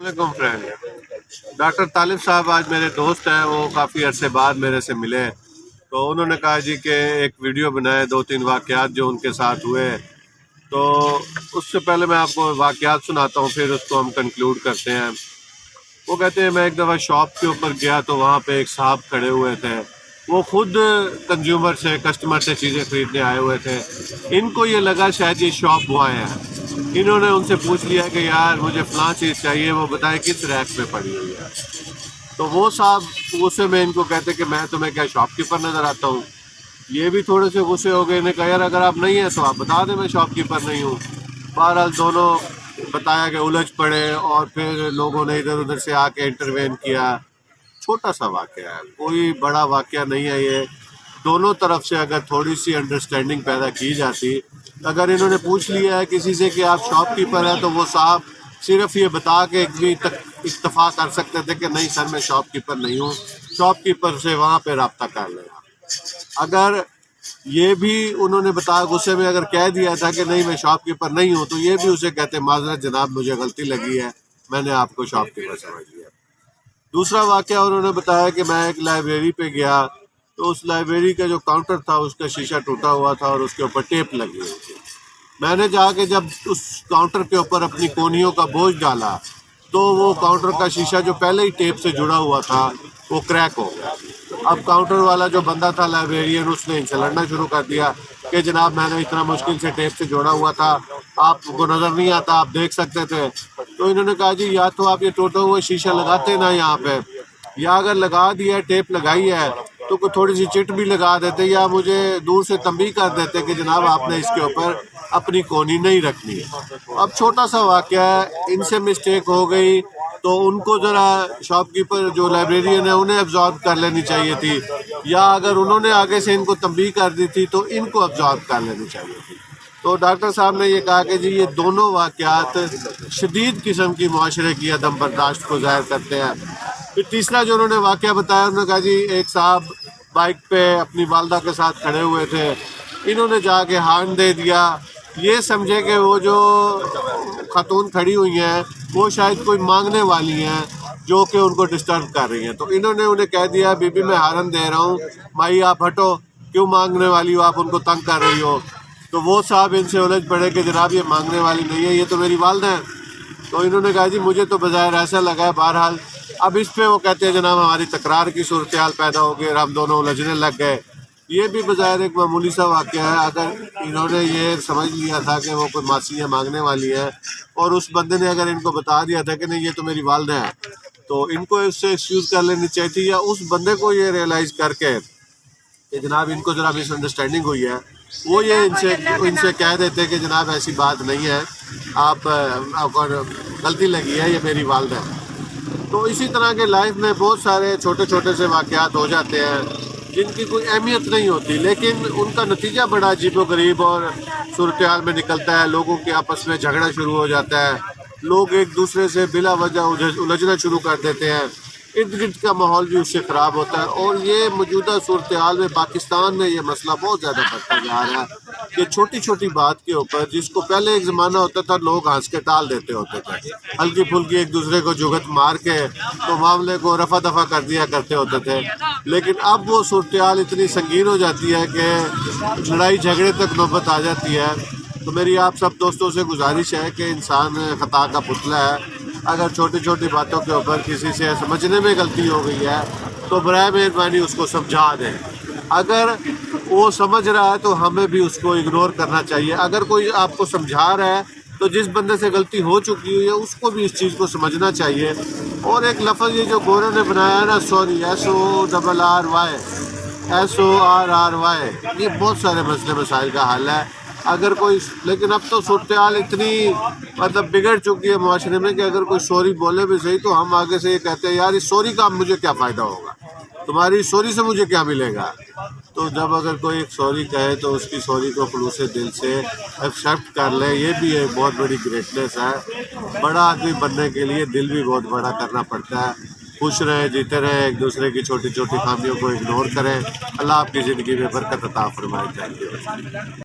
वालेकुम friend. Doctor तालिब साहब आज मेरे दोस्त हैं, वो काफ़ी अरसे बाद मेरे से मिले, तो उन्होंने कहा जी कि एक वीडियो बनाए 2-3 वाक़यात जो उनके साथ हुए। तो उससे पहले मैं आपको वाक़यात सुनाता हूँ, फिर उसको हम कंक्लूड करते हैं। वो कहते हैं मैं एक दफ़ा शॉप के ऊपर गया तो वहाँ पे एक साहब खड़े हुए थे, वो खुद कस्टमर से चीज़ें खरीदने आए हुए थे। इनको ये लगा शायद ये शॉप बॉय हैं। इन्होंने उनसे पूछ लिया कि यार मुझे फ़लाँ चीज़ चाहिए, वो बताएं किस रैक पे पड़ी हुई है। तो वो साहब गुस्से में इनको कहते कि मैं तुम्हें क्या शॉपकीपर नज़र आता हूँ। ये भी थोड़े से गुस्से हो गए, इन्हें कहा यार अगर आप नहीं हैं तो आप बता दें मैं शॉपकीपर नहीं हूँ। बहरहाल दोनों बताया कि उलझ पड़े और फिर लोगों ने इधर उधर से आके इंटरवेन किया। छोटा सा वाक़या है, कोई बड़ा वाक़या नहीं है ये। दोनों तरफ से अगर थोड़ी सी अंडरस्टैंडिंग पैदा की जाती, अगर इन्होंने पूछ लिया है किसी से कि आप शॉपकीपर हैं, तो वो साहब सिर्फ ये बता के इत्तफाक कर सकते थे कि नहीं सर मैं शॉपकीपर नहीं हूँ, शॉपकीपर से वहाँ पे रब्ता कर लेना। अगर ये भी उन्होंने बता गुस्से में अगर कह दिया था कि नहीं मैं शॉपकीपर नहीं हूँ, तो ये भी उसे कहते माजरत जनाब मुझे गलती लगी है, मैंने आपको शॉपकीपर समझ लिया। दूसरा वाक़या उन्होंने बताया कि मैं एक लाइब्रेरी पे गया तो उस लाइब्रेरी का जो काउंटर था उसका शीशा टूटा हुआ था और उसके ऊपर टेप लगी हुई थी। मैंने जाके जब उस काउंटर के ऊपर अपनी कोनियों का बोझ डाला तो वो काउंटर का शीशा जो पहले ही टेप से जुड़ा हुआ था वो क्रैक हो गया। अब काउंटर वाला जो बंदा था लाइब्रेरियन, उसने इनसे लड़ना शुरू कर दिया कि जनाब मैंने इतना मुश्किल से टेप से जोड़ा हुआ था, आपको नज़र नहीं आता, आप देख सकते थे। तो इन्होंने कहा जी या तो आप ये टूटा हुआ शीशा लगाते ना यहाँ पे, या अगर लगा दिया टेप लगाई है तो कोई थोड़ी सी चिट भी लगा देते या मुझे दूर से तंबीह कर देते कि जनाब आपने इसके ऊपर अपनी कोनी नहीं रखनी है। अब छोटा सा वाक़या है, इनसे मिस्टेक हो गई तो उनको ज़रा शॉपकीपर जो लाइब्रेरियन है उन्हें अब्जॉर्ब कर लेनी चाहिए थी, या अगर उन्होंने आगे से इनको तंबीह कर दी थी तो इनको अब्जॉर्ब कर लेनी चाहिए थी। तो डॉक्टर साहब ने ये कहा कि जी ये दोनों वाक़यात शदीद किस्म की मुआशरे की अदम बर्दाश्त को ज़ाहिर करते हैं। फिर तीसरा जो उन्होंने वाक़या बताया, उन्होंने कहा जी एक साहब बाइक पे अपनी वालदा के साथ खड़े हुए थे, इन्होंने जाके हार्न दे दिया, ये समझे कि वो जो खातून खड़ी हुई हैं वो शायद कोई मांगने वाली हैं जो कि उनको डिस्टर्ब कर रही हैं। तो इन्होंने उन्हें कह दिया बीबी मैं हारन दे रहा हूँ, भाई आप हटो, क्यों मांगने वाली हो, आप उनको तंग कर रही हो। तो वो साहब इनसे उलझ पड़े कि जनाब ये मांगने वाली नहीं है, ये तो मेरी वालदा है। तो इन्होंने कहा जी मुझे तो बज़ाहिर ऐसा लगा है। बहरहाल अब इस पे वो कहते हैं जनाब हमारी तकरार की सूरत हाल पैदा हो गई और हम दोनों उलझने लग गए। ये भी बज़ाहिर एक मामूली सा वाक़या है। अगर इन्होंने ये समझ लिया था कि वो कोई मासियाँ मांगने वाली है और उस बंदे ने अगर इनको बता दिया था कि नहीं ये तो मेरी वालदा है, तो इनको इससे एक्सक्यूज़ कर लेनी चाहिए थी, या उस बंदे को ये रियलाइज़ करके कि जनाब इनको ज़रा मिसअंडरस्टैंडिंग हुई है, वो ये इनसे कह देते कि जनाब ऐसी बात नहीं है, आपको गलती लगी है, ये मेरी वालदा है। तो इसी तरह के लाइफ में बहुत सारे छोटे छोटे से वाक़यात हो जाते हैं जिनकी कोई अहमियत नहीं होती, लेकिन उनका नतीजा बड़ा अजीबोगरीब और सूरत हाल में निकलता है। लोगों के आपस में झगड़ा शुरू हो जाता है, लोग एक दूसरे से बिला वजह उलझना शुरू कर देते हैं, इर्द गिर्द का माहौल भी उससे ख़राब होता है। और ये मौजूदा सूरत हाल में पाकिस्तान में ये मसला बहुत ज़्यादा बढ़ता जा रहा है कि छोटी छोटी बात के ऊपर, जिसको पहले एक ज़माना होता था लोग हंस के टाल देते होते थे, हल्की फुल्की एक दूसरे को जुगत मार के तो मामले को रफा दफा कर दिया करते होते थे, लेकिन अब वो सूरत हाल इतनी संगीन हो जाती है कि लड़ाई झगड़े तक नौबत आ जाती है। तो मेरी आप सब दोस्तों से गुजारिश है कि इंसान ख़ता का पुतला है, अगर छोटी छोटी बातों के ऊपर किसी से समझने में गलती हो गई है तो बराए मेहरबानी उसको समझा दें। अगर वो समझ रहा है तो हमें भी उसको इग्नोर करना चाहिए। अगर कोई आपको समझा रहा है तो जिस बंदे से गलती हो चुकी हुई है उसको भी इस चीज़ को समझना चाहिए। और एक लफ्ज़ ये जो गोरों ने बनाया ना, सॉरी, SORRY, ये बहुत सारे मसले मसाइल का हल है। अगर कोई, लेकिन अब तो सूरत हाल इतनी मतलब बिगड़ चुकी है माशरे में कि अगर कोई सॉरी बोले भी सही तो हम आगे से ये कहते हैं यार इस सॉरी का मुझे क्या फ़ायदा होगा, तुम्हारी सॉरी से मुझे क्या मिलेगा। तो जब अगर कोई एक सॉरी कहे तो उसकी सॉरी को खुलूस दिल से एक्सेप्ट कर ले, ये भी एक बहुत बड़ी ग्रेटनेस है। बड़ा आदमी बनने के लिए दिल भी बहुत बड़ा करना पड़ता है। खुश रहें, जीते रहें, एक दूसरे की छोटी छोटी खामियों को इग्नोर करें। अल्लाह आपकी ज़िंदगी में बरकत अता फरमाए। Thank you.